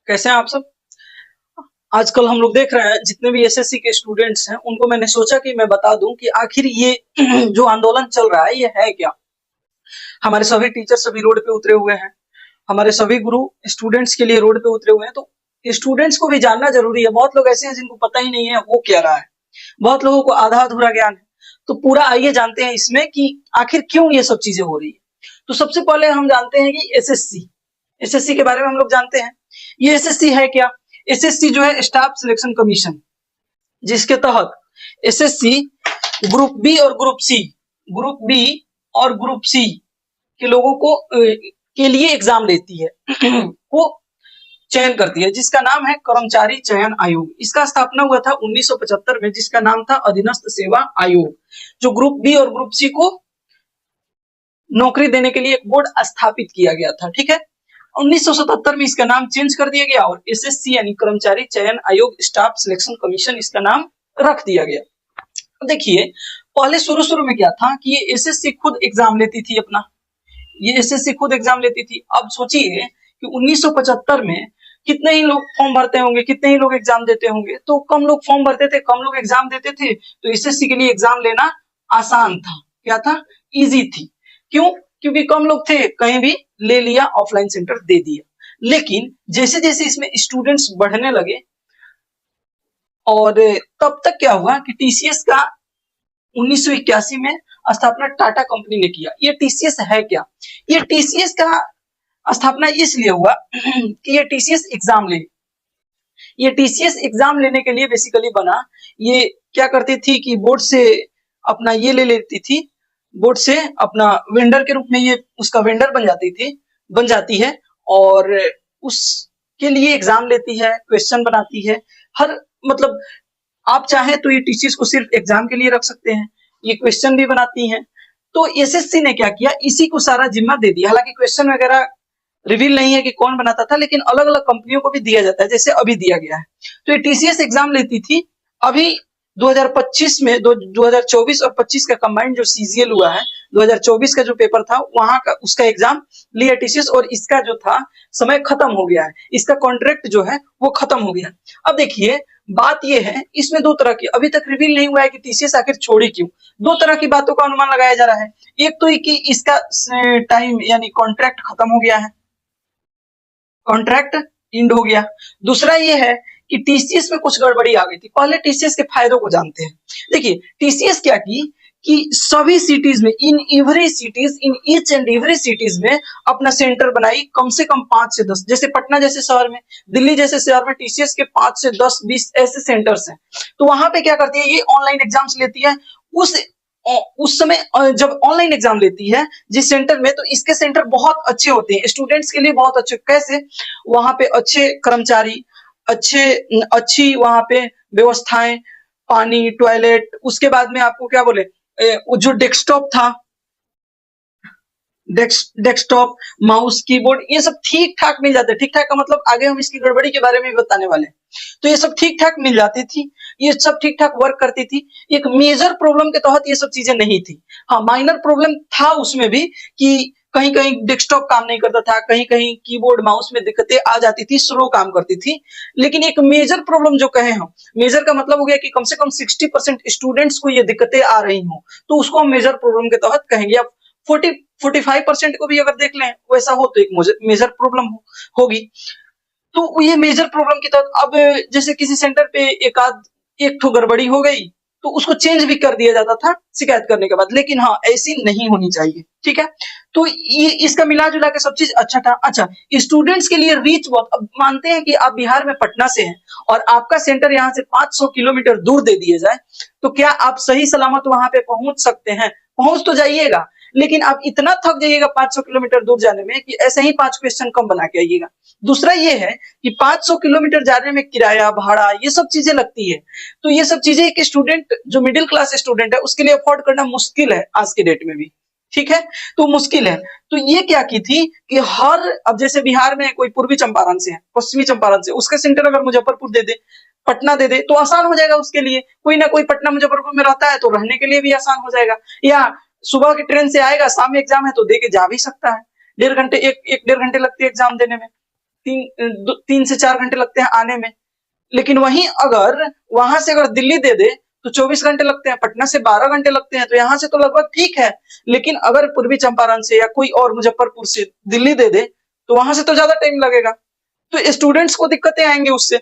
कैसे हैं आप सब? आजकल हम लोग देख रहे हैं जितने भी एसएससी के स्टूडेंट्स हैं उनको मैंने सोचा कि मैं बता दूं कि आखिर ये जो आंदोलन चल रहा है ये है क्या। हमारे सभी टीचर्स अभी रोड पे उतरे हुए हैं, हमारे सभी गुरु स्टूडेंट्स के लिए रोड पे उतरे हुए हैं, तो स्टूडेंट्स को भी जानना जरूरी है। बहुत लोग ऐसे हैं जिनको पता ही नहीं है वो क्या रहा है, बहुत लोगों को आधा अधूरा ज्ञान है। तो पूरा आइए जानते हैं इसमें कि आखिर क्यों ये सब चीजें हो रही है। तो सबसे पहले हम जानते हैं कि एसएससी, एसएससी के बारे में हम लोग जानते हैं। ये एसएससी है क्या? एसएससी जो है स्टाफ सिलेक्शन कमीशन, जिसके तहत एसएससी ग्रुप बी और ग्रुप सी, ग्रुप बी और ग्रुप सी के लोगों को के लिए एग्जाम लेती है को चयन करती है, जिसका नाम है कर्मचारी चयन आयोग। इसका स्थापना हुआ था 1975 में, जिसका नाम था अधीनस्थ सेवा आयोग, जो ग्रुप बी और ग्रुप सी को नौकरी देने के लिए एक बोर्ड स्थापित किया गया था। ठीक है, 1977 में इसका नाम चेंज कर दिया गया और एसएससी यानी कर्मचारी चयन आयोग स्टाफ सिलेक्शन कमीशन इसका नाम रख दिया गया। देखिए, पहले शुरू में क्या था कि ये एसएससी खुद एग्जाम लेती थी अपना, ये एसएससी खुद एग्जाम लेती थी। अब सोचिए कि 1975 में कितने ही लोग फॉर्म भरते होंगे, कितने ही लोग एग्जाम देते होंगे। तो कम लोग फॉर्म भरते थे, कम लोग एग्जाम देते थे, तो एसएससी के लिए एग्जाम लेना आसान था। क्या था? इजी थी। क्यों? क्योंकि कम लोग थे, कहीं भी ले लिया, ऑफलाइन सेंटर दे दिया। लेकिन जैसे जैसे इसमें स्टूडेंट्स बढ़ने लगे और तब तक क्या हुआ कि टीसीएस का 1981 में स्थापना टाटा कंपनी ने किया। ये टीसीएस है क्या? ये टीसीएस का स्थापना इसलिए हुआ कि ये टीसीएस एग्जाम ले, ये टीसीएस एग्जाम लेने के लिए बेसिकली बना। ये क्या करती थी कि बोर्ड से अपना ये ले लेती थी, बोर्ड से अपना वेंडर के रूप में ये उसका वेंडर बन जाती है और उसके लिए एग्जाम लेती है, क्वेश्चन बनाती है। हर मतलब आप चाहें तो ये टीसीएस को सिर्फ एग्जाम के लिए रख सकते हैं, ये क्वेश्चन भी बनाती हैं। तो एसएससी ने क्या किया, इसी को सारा जिम्मा दे दिया। हालांकि क्वेश्चन वगैरह रिवील नहीं है कि कौन बनाता था, लेकिन अलग अलग कंपनियों को भी दिया जाता है, जैसे अभी दिया गया है। तो ये टीसीएस एग्जाम लेती थी। अभी 2025 में 2024 और 25 का कंबाइंड जो सीजीएल हुआ है, 2024 का जो पेपर था वहां का उसका एग्जाम लिया टीसीएस, और इसका जो था समय खत्म हो गया है, इसका कॉन्ट्रैक्ट जो है वो खत्म हो गया। अब देखिए, बात ये है, इसमें दो तरह की अभी तक रिवील नहीं हुआ है कि टीसीएस आखिर छोड़ी क्यों। दो तरह की बातों का अनुमान लगाया जा रहा है। एक तो ये कि इसका टाइम यानी कॉन्ट्रैक्ट खत्म हो गया है, कॉन्ट्रैक्ट इंड हो गया। दूसरा ये है कि टीसीएस में कुछ गड़बड़ी आ गई थी। पहले टीसीएस के फायदों को जानते हैं। देखिए, टीसीएस क्या की कि सभी सिटीज में, in each and every cities में अपना सेंटर बनाई, कम से कम 5 से 10। जैसे पटना जैसे शहर में, दिल्ली जैसे शहर में टीसीएस के 5 से 10 20 ऐसे सेंटर्स हैं। तो वहां पे क्या करती है, ये ऑनलाइन एग्जाम्स लेती है। उस समय जब ऑनलाइन एग्जाम लेती है जिस सेंटर में, तो इसके सेंटर बहुत अच्छे होते हैं, स्टूडेंट्स के लिए बहुत अच्छे। कैसे? वहां पे अच्छे कर्मचारी, अच्छी वहां पे व्यवस्थाएं, पानी, टॉयलेट, उसके बाद में आपको क्या बोले, जो डेस्कटॉप था, डेस्कटॉप, माउस, कीबोर्ड, ये सब ठीक ठाक मिल जाते। ठीक ठाक का मतलब आगे हम इसकी गड़बड़ी के बारे में भी बताने वाले हैं। तो ये सब ठीक ठाक मिल जाती थी, ये सब ठीक ठाक वर्क करती थी। एक मेजर प्रॉब्लम के तहत ये सब चीजें नहीं थी। हाँ, माइनर प्रॉब्लम था उसमें भी कि कहीं कहीं डेस्कटॉप काम नहीं करता था, कहीं कहीं कीबोर्ड माउस में दिक्कतें आ जाती थी, स्लो काम करती थी। लेकिन एक मेजर प्रॉब्लम जो कहे हम, मेजर का मतलब हो गया कि कम से कम 60% स्टूडेंट्स को ये दिक्कतें आ रही हो, तो उसको हम मेजर प्रॉब्लम के तहत कहेंगे। अब 45% को भी अगर देख लें वैसा हो तो एक मेजर प्रॉब्लम होगी। तो ये मेजर प्रॉब्लम के तहत अब जैसे किसी सेंटर पे एक ठो गड़बड़ी हो गई तो उसको चेंज भी कर दिया जाता था शिकायत करने के बाद। लेकिन हाँ, ऐसी नहीं होनी चाहिए। ठीक है, तो ये इसका मिला जुला के सब चीज अच्छा था। अच्छा, स्टूडेंट्स के लिए रीच बहुत, अब मानते हैं कि आप बिहार में पटना से हैं और आपका सेंटर यहाँ से 500 किलोमीटर दूर दे दिया जाए, तो क्या आप सही सलामत वहां पे पहुंच सकते हैं? पहुंच तो जाइएगा, लेकिन आप इतना थक जाइएगा 500 किलोमीटर दूर जाने में कि ऐसे ही 5 क्वेश्चन कम बना के आइएगा। दूसरा ये है कि 500 किलोमीटर जाने में किराया, भाड़ा, ये सब चीजें लगती है। तो ये सब चीजें एक स्टूडेंट जो मिडिल क्लास स्टूडेंट है उसके लिए अफोर्ड करना मुश्किल है आज के डेट में भी। ठीक है, तो मुश्किल है। तो ये क्या की थी कि अब जैसे बिहार में कोई पूर्वी चंपारण से है, पश्चिमी चंपारण से, उसका सेंटर अगर मुजफ्फरपुर दे दे, पटना दे दे, तो आसान हो जाएगा उसके लिए। कोई ना कोई पटना मुजफ्फरपुर में रहता है तो रहने के लिए भी आसान हो जाएगा। या सुबह की ट्रेन से आएगा, शाम में एग्जाम है तो दे के जा भी सकता है। 1.5 घंटे लगते हैं एग्जाम देने में। 3 से 4 घंटे लगते हैं आने में। लेकिन वहीं अगर वहां से अगर दिल्ली दे दे तो 24 घंटे लगते हैं, पटना से 12 घंटे लगते हैं, तो यहाँ से तो लगभग ठीक है। लेकिन अगर पूर्वी चंपारण से या कोई और मुजफ्फरपुर से दिल्ली दे दे तो वहां से तो ज्यादा टाइम लगेगा, तो स्टूडेंट्स को दिक्कतें आएंगी उससे।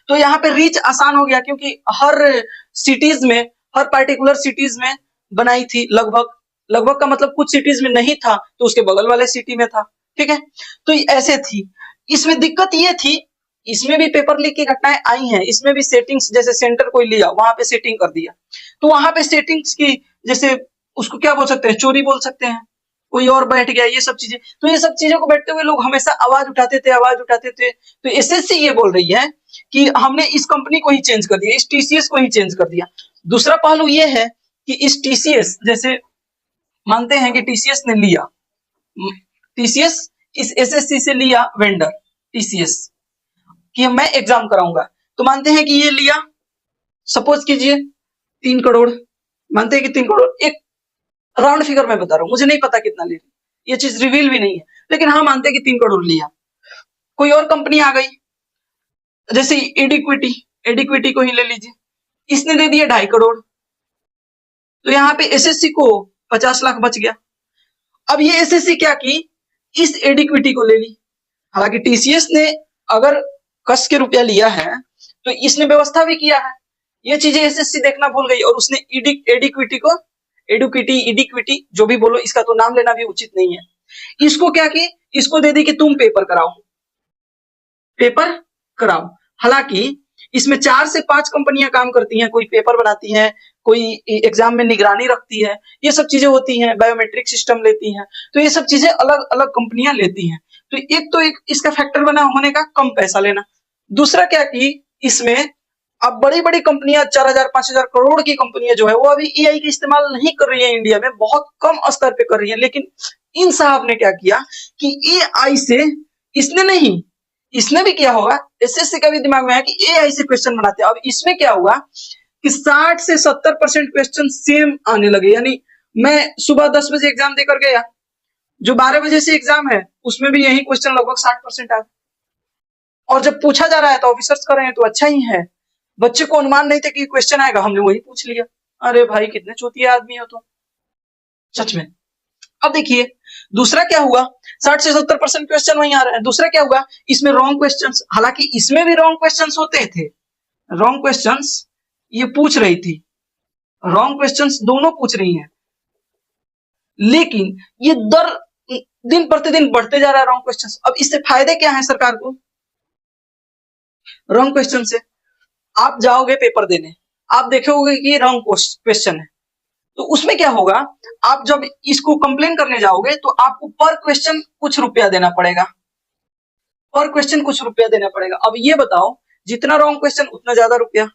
तो यहाँ पे रीच आसान हो गया, क्योंकि हर सिटीज में, हर पार्टिकुलर सिटीज में बनाई थी। लगभग का मतलब कुछ सिटीज में नहीं था तो उसके बगल वाले सिटी में था, ठीक है। तो ऐसे थी। इसमें दिक्कत ये थी, इसमें भी पेपर लीक की घटनाएं आई हैं। इसमें भी सेटिंग्स, जैसे सेंटर कोई लिया वहां पे सेटिंग कर दिया, तो वहां पे सेटिंग्स की, जैसे उसको क्या बोल सकते हैं, चोरी बोल सकते हैं, कोई और बैठ गया, ये सब चीजें। तो ये सब चीजों को बैठते हुए लोग हमेशा आवाज उठाते थे। तो एसएससी ये बोल रही है कि हमने इस कंपनी को ही चेंज कर दिया, इस टीसीएस को ही चेंज कर दिया। दूसरा पहलू ये है कि इस टीसीएस, जैसे मानते हैं कि टीसीएस ने लिया, टीसीएस इस एसएससी से लिया वेंडर टीसीएस कि मैं एग्जाम कराऊंगा, तो मानते हैं कि ये लिया, सपोज कीजिए 3 करोड़, मानते हैं कि 3 करोड़, एक राउंड फिगर मैं बता रहा हूं, मुझे नहीं पता कितना ले रही, ये चीज रिवील भी नहीं है, लेकिन हाँ मानते हैं कि 3 करोड़ लिया। कोई और कंपनी आ गई, जैसे एडिक्विटी को ही ले लीजिए, इसने दे दिया 2.5 करोड़, तो यहाँ पे एसएससी को 50 लाख बच गया। अब ये एसएससी क्या की, इस एडिक्विटी को ले ली। हालांकि टीसीएस ने अगर कस के रुपया लिया है तो इसने व्यवस्था भी किया है, ये चीजें एसएससी देखना भूल गई, और उसने एडिक्विटी जो भी बोलो, इसका तो नाम लेना भी उचित नहीं है। इसको क्या की, इसको दे दी कि तुम पेपर कराओ। हालांकि इसमें 4 से 5 कंपनियां काम करती हैं, कोई पेपर बनाती हैं, कोई एग्जाम में निगरानी रखती है, ये सब चीजें होती हैं, बायोमेट्रिक सिस्टम लेती हैं, तो ये सब चीजें अलग अलग कंपनियां लेती हैं। तो एक इसका फैक्टर बना होने का कम पैसा लेना। दूसरा क्या कि इसमें अब बड़ी कंपनियां 4000 5000 करोड़ की कंपनियां जो है वो अभी एआई का इस्तेमाल नहीं कर रही है इंडिया में, बहुत कम स्तर पे कर रही है। लेकिन इन साहब ने क्या किया कि एआई से, इसने भी किया होगा, एसएससी का भी दिमाग में है कि एआई से क्वेश्चन बनाते हैं। अब इसमें क्या हुआ कि 60 से 70% क्वेश्चन सेम आने लगे। यानी मैं सुबह 10 बजे एग्जाम देकर गया, जो 12 बजे से एग्जाम है उसमें भी यही क्वेश्चन लगभग 60% आ गए। और जब पूछा जा रहा है तो ऑफिसर्स कर रहे हैं तो अच्छा ही है, बच्चे को अनुमान नहीं था कि क्वेश्चन आएगा, हमने वही पूछ लिया। अरे भाई कितने चूतिया आदमी हो तुम, सच में। अब देखिए दूसरा क्या हुआ, 60 से 70% क्वेश्चन वहीं आ रहा है। दूसरा क्या हुआ, इसमें रॉन्ग क्वेश्चंस, हालांकि इसमें भी रॉन्ग क्वेश्चंस होते थे, रॉन्ग क्वेश्चंस ये पूछ रही थी, रॉन्ग क्वेश्चंस दोनों पूछ रही हैं, लेकिन ये दर दिन प्रतिदिन बढ़ते जा रहा है रॉन्ग क्वेश्चंस। अब इससे फायदे क्या है सरकार को, रॉन्ग क्वेश्चन से आप जाओगे पेपर देने, आप देखोगे कि रॉन्ग क्वेश्चन है, तो उसमें क्या होगा, आप जब इसको कंप्लेन करने जाओगे तो आपको पर क्वेश्चन कुछ रुपया देना पड़ेगा, अब ये बताओ जितना रॉन्ग क्वेश्चन उतना ज्यादा रुपया।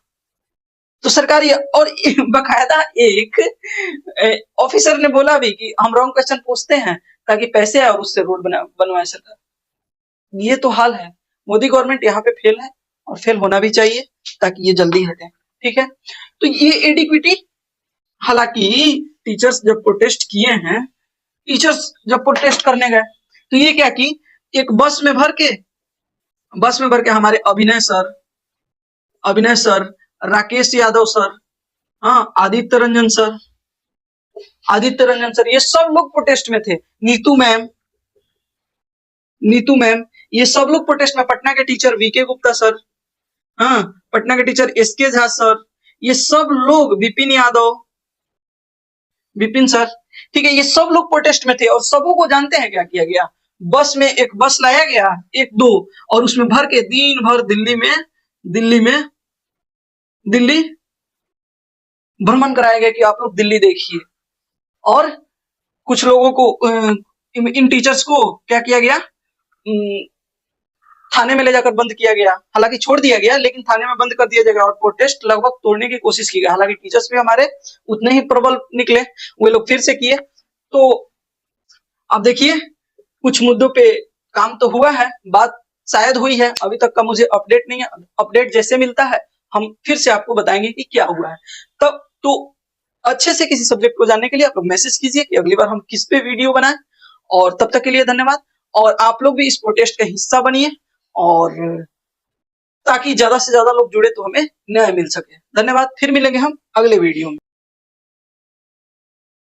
तो सरकार ये, और बकायदा एक ऑफिसर ने बोला भी कि हम रॉन्ग क्वेश्चन पूछते हैं ताकि पैसे आए और उससे रोड बनवाए सरकार। ये तो हाल है, मोदी गवर्नमेंट यहाँ पे फेल है और फेल होना भी चाहिए ताकि ये जल्दी हटे, ठीक है। तो ये एडिक्विटी, हालांकि टीचर्स जब प्रोटेस्ट किए हैं, टीचर्स जब प्रोटेस्ट करने गए तो ये क्या की, एक बस में भर के हमारे अभिनय सर, राकेश यादव सर, हाँ आदित्य रंजन सर, ये सब लोग प्रोटेस्ट में थे। नीतू मैम, ये सब लोग प्रोटेस्ट में। पटना के टीचर वीके गुप्ता सर, हाँ पटना के टीचर एसके झा सर, ये सब लोग, विपिन सर, ठीक है, ये सब लोग प्रोटेस्ट में थे। और सबों को जानते हैं क्या किया गया, बस में एक बस लाया गया, 1-2, और उसमें भर के दिन भर दिल्ली भ्रमण कराया गया कि आप लोग दिल्ली देखिए। और कुछ लोगों को, इन टीचर्स को क्या किया गया, थाने में ले जाकर बंद किया गया। हालांकि छोड़ दिया गया, लेकिन थाने में बंद कर दिया जाएगा और प्रोटेस्ट लगभग तोड़ने की कोशिश की गई। हालांकि टीचर्स भी हमारे उतने ही प्रबल निकले, वे लोग फिर से किए। तो अब देखिए कुछ मुद्दों पे काम तो हुआ है, बात शायद हुई है, अभी तक का मुझे अपडेट नहीं है। अपडेट जैसे मिलता है हम फिर से आपको बताएंगे कि क्या हुआ है। तब तो अच्छे से किसी सब्जेक्ट को जानने के लिए आप लोग मैसेज कीजिए कि अगली बार हम किस पे वीडियो बनाएं, और तब तक के लिए धन्यवाद। और आप लोग भी इस प्रोटेस्ट का हिस्सा बनिए, और ताकि ज्यादा से ज्यादा लोग जुड़े तो हमें न्याय मिल सके। धन्यवाद, फिर मिलेंगे हम अगले वीडियो में।